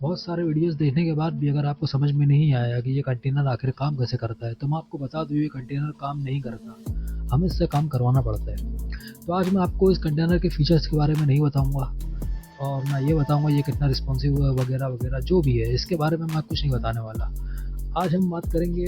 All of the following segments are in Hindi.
बहुत सारे वीडियोस देखने के बाद भी अगर आपको समझ में नहीं आया कि ये कंटेनर आखिर काम कैसे करता है, तो मैं आपको बता दूँ ये कंटेनर काम नहीं करता, हमें इससे काम करवाना पड़ता है। तो आज मैं आपको इस कंटेनर के फीचर्स के बारे में नहीं बताऊँगा और ना ये बताऊँगा ये कितना रिस्पॉन्सिव है वगैरह वगैरह जो भी है, इसके बारे में मैं कुछ नहीं बताने वाला। आज हम बात करेंगे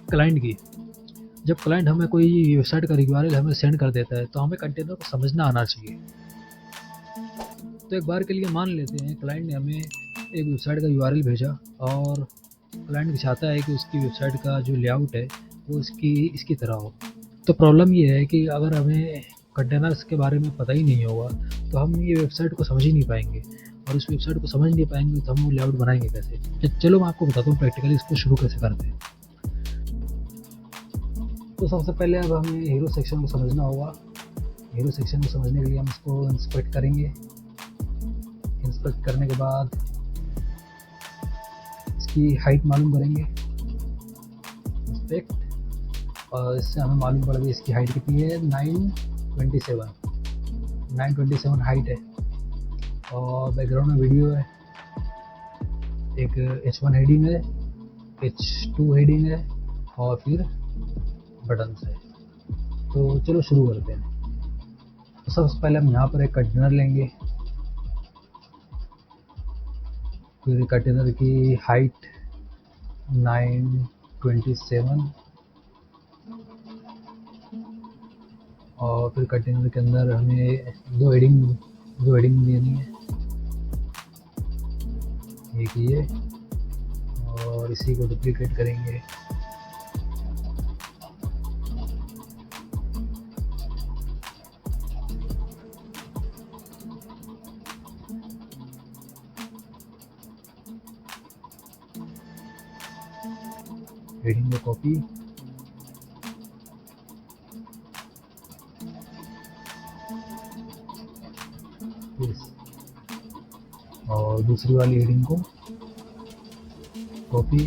क्लाइंट की। जब क्लाइंट हमें कोई वेबसाइट का यूआरएल हमें सेंड कर देता है, तो हमें कंटेनर को समझना आना चाहिए। तो एक बार के लिए मान लेते हैं क्लाइंट ने हमें एक वेबसाइट का यूआरएल भेजा और क्लाइंट चाहता है कि उसकी वेबसाइट का जो लेआउट है वो इसकी तरह हो। तो प्रॉब्लम ये है कि अगर हमें कंटेनर्स के बारे में पता ही नहीं होगा तो हम ये वेबसाइट को समझ ही नहीं पाएंगे, और इस वेबसाइट को समझ नहीं पाएंगे तो हम वो लेआउट बनाएंगे कैसे। चलो मैं आपको बताता हूँ प्रैक्टिकली इसको शुरू कैसे करते हैं। तो सबसे पहले अब हमें हीरो सेक्शन को समझना होगा। हीरो सेक्शन को समझने के लिए हम इसको इंस्पेक्ट करेंगे। इंस्पेक्ट करने के बाद इसकी हाइट मालूम करेंगे, इंस्पेक्ट, और इससे हमें मालूम पड़ गई इसकी हाइट कितनी है, 927 हाइट है। और बैकग्राउंड में वीडियो है, एक H1 हेडिंग है, H2 हेडिंग है और फिर बटन्स है। तो चलो शुरू करते हैं। तो सबसे पहले हम यहाँ पर एक कंटेनर लेंगे, फिर कंटेनर की हाइट 927 और फिर कंटेनर के अंदर हमें दो हेडिंग देनी है, एक ये और इसी को डुप्लीकेट करेंगे। हेडिंग को कॉपी, और दूसरी वाली हेडिंग को कॉपी,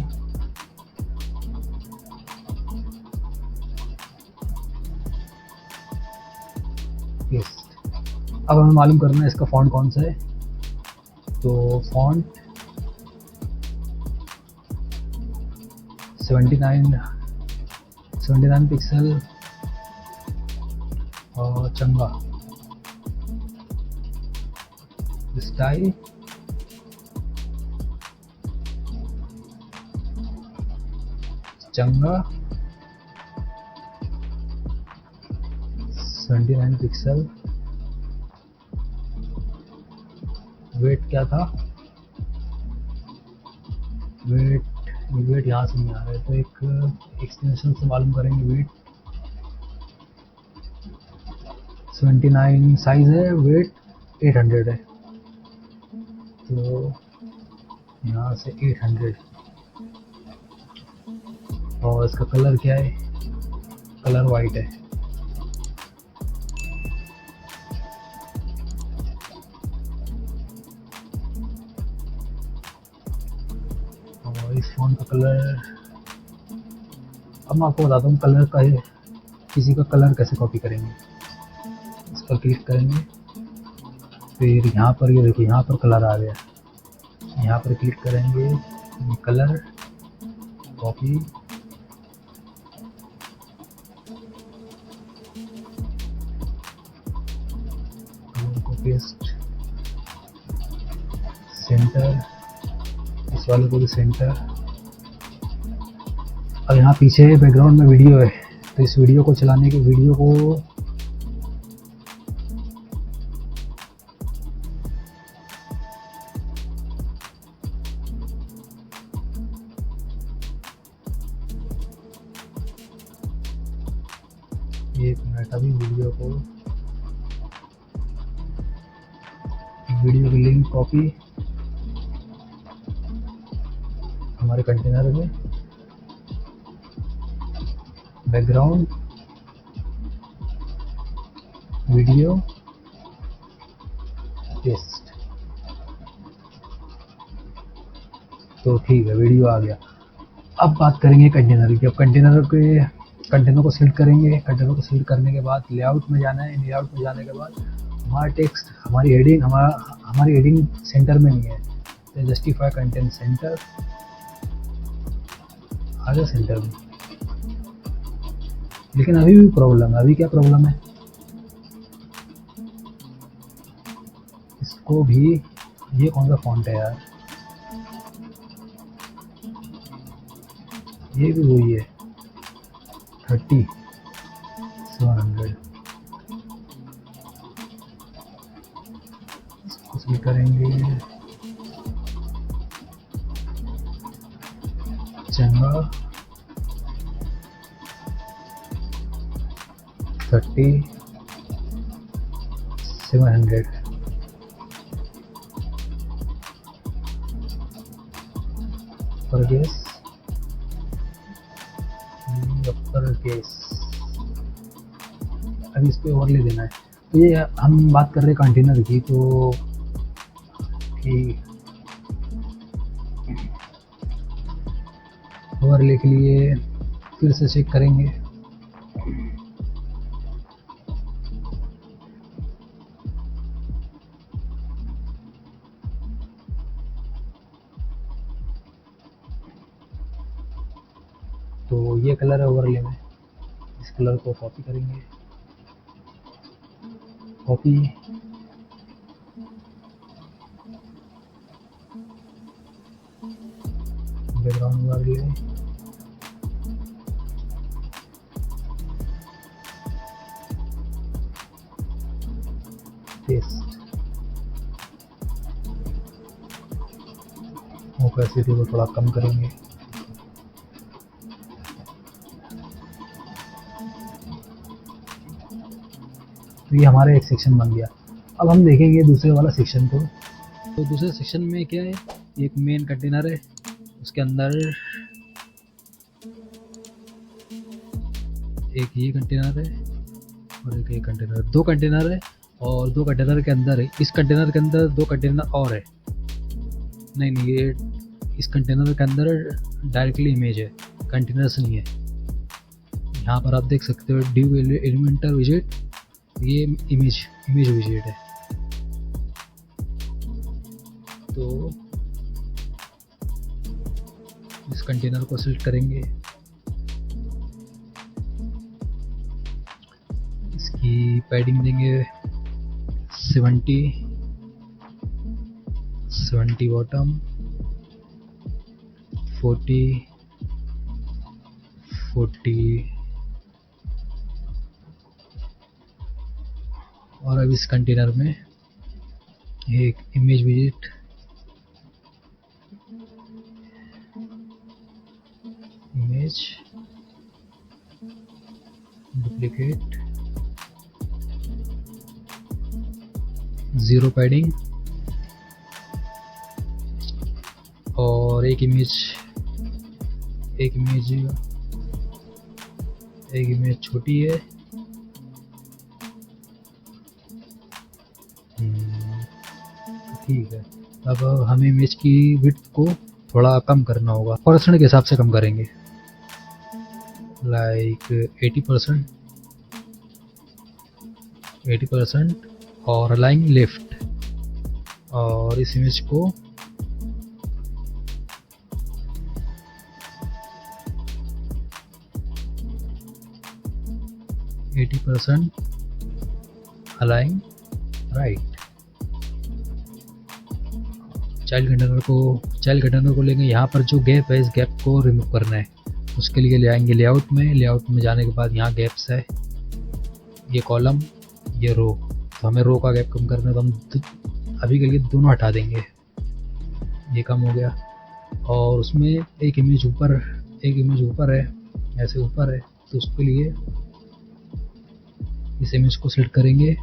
पेस्ट। अब हमें मालूम करना है इसका फॉन्ट कौन सा है। तो फॉन्ट 79 पिक्सल और चंगा। स्टाइल चंगा 79 पिक्सल। वेट क्या था, वेट यहाँ से नहीं आ रहा है, तो एक एक्सटेंशन से मालूम करेंगे वेट। 79 साइज है, वेट 800 है, तो यहाँ से 800। और इसका कलर क्या है, कलर वाइट है। और इस फ़ोन का कलर, अब मैं आपको बताता हूँ कलर का है, किसी का कलर कैसे कॉपी करेंगे। इस पर क्लिक करेंगे, फिर यहाँ पर ये देखो यहाँ पर कलर आ गया, यहाँ पर क्लिक करेंगे, कलर कॉपी, पेस्ट, सेंटर, इस वाले को भी सेंटर। अब यहाँ पीछे बैकग्राउंड में वीडियो है, तो इस वीडियो को चलाने के वीडियो को एक मिनट, अभी वीडियो की लिंक कॉपी हमारे कंटेनर में, बैकग्राउंड, वीडियो, पेस्ट। तो ठीक है, वीडियो आ गया। अब बात करेंगे कंटेनर की। अब कंटेनर को सिलेक्ट करेंगे। कंटेनर को सिलेक्ट करने के बाद लेआउट में जाना है। लेआउट में जाने के बाद हमारा टेक्स्ट, हमारी हेडिंग सेंटर में नहीं है, तो जस्टिफाई कंटेंट सेंटर आ गया सेंटर में। लेकिन अभी भी प्रॉब्लम है। अभी क्या प्रॉब्लम है, इसको भी, ये कौन सा फॉन्ट है यार, ये भी वही है 3700। कुछ भी करेंगे, चंगा 3700 अपर केस, अपर केस। अभी इस पे ओवरले देना है। तो ये हम बात कर रहे हैं कंटेनर की, तो ओवरले के लिए फिर से चेक करेंगे। तो ये कलर है ओवरले में, इस कलर को कॉपी करेंगे, copy, background overlay, paste, opacity को थोड़ा कम करेंगे। तो ये हमारा एक सेक्शन बन गया। अब हम देखेंगे दूसरे वाला सेक्शन को। तो दूसरे सेक्शन में क्या है, एक मेन कंटेनर है, उसके अंदर एक ये कंटेनर है और एक ये कंटेनर, दो कंटेनर है। और दो कंटेनर के अंदर है, इस कंटेनर के अंदर दो कंटेनर और है। नहीं, ये इस कंटेनर के अंदर डायरेक्टली इमेज है, कंटेनर्स नहीं है। यहाँ पर आप देख सकते हो ड्यू एलिमेंटर विजेट, ये इमेज विजेट है। तो इस कंटेनर को सिलेक्ट करेंगे, इसकी पैडिंग देंगे 70 बॉटम, 40 और अब इस कंटेनर में एक इमेज विजेट, इमेज डुप्लीकेट, 0 पैडिंग, और एक इमेज छोटी है। ठीक है, अब हमें इमेज की विड्थ को थोड़ा कम करना होगा, परसेंट के हिसाब से कम करेंगे, लाइक 80% और अलाइन लेफ्ट। और इस इमेज को अलाइन राइट। चाइल्ड कंटेनर को लेंगे, यहाँ पर जो गैप है इस गैप को रिमूव करना है। उसके लिए ले आएंगे लेआउट में जाने के बाद यहाँ गैप्स है, ये कॉलम, ये रो। तो हमें रो का गैप कम करना है, तो हम अभी के लिए दोनों हटा देंगे, ये कम हो गया। और उसमें एक इमेज ऊपर है, ऐसे ऊपर है, तो उसके लिए इस इमेज को सिलेक्ट करेंगे,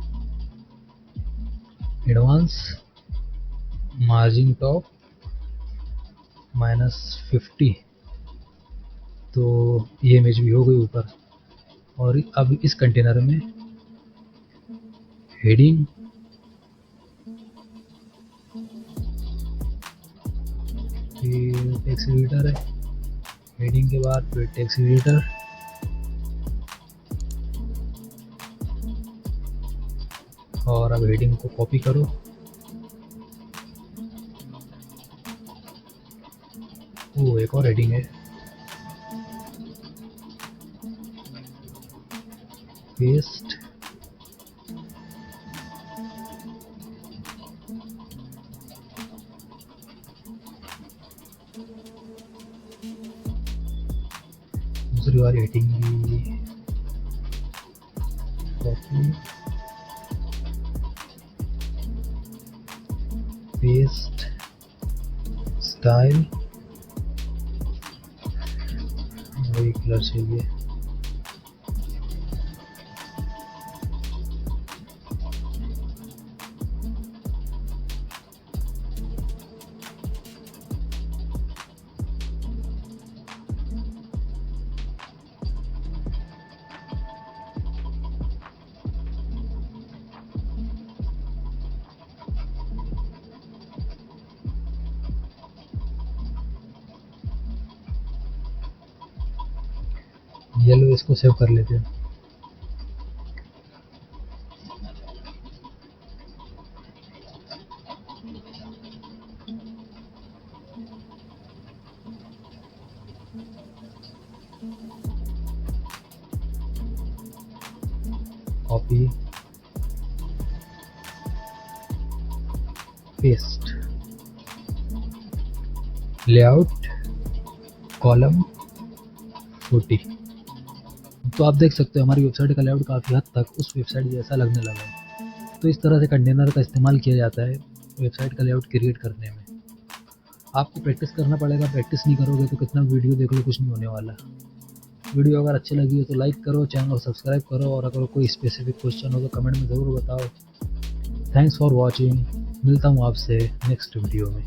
एडवांस, मार्जिन टॉप -50। तो ये इमेज भी हो गई ऊपर। और अब इस कंटेनर में हेडिंग, फिर टेक्स्ट एडिटर है, हेडिंग के बाद फिर टेक्स्ट एडिटर, और अब हेडिंग को कॉपी करो, वो एक और हेडिंग है, पेस्ट, दूसरी वाली हेडिंग भी कॉपी, पेस्ट, स्टाइल, वही कलर चाहिए। येलो, इसको सेव कर लेते हैं। कॉपी, पेस्ट, लेआउट, कॉलम, फूटी। तो आप देख सकते हो हमारी वेबसाइट का लेआउट काफ़ी हद तक उस वेबसाइट जैसा लगने लगा है। तो इस तरह से कंटेनर का इस्तेमाल किया जाता है वेबसाइट का लेआउट क्रिएट करने में। आपको प्रैक्टिस करना पड़ेगा, प्रैक्टिस नहीं करोगे तो कितना वीडियो देख लो कुछ नहीं होने वाला। वीडियो अगर अच्छी लगी हो तो लाइक करो, चैनल को सब्सक्राइब करो, और अगर कोई स्पेसिफिक क्वेश्चन हो तो कमेंट में ज़रूर बताओ। Thanks for watching. मिलता हूँ आपसे नेक्स्ट वीडियो में।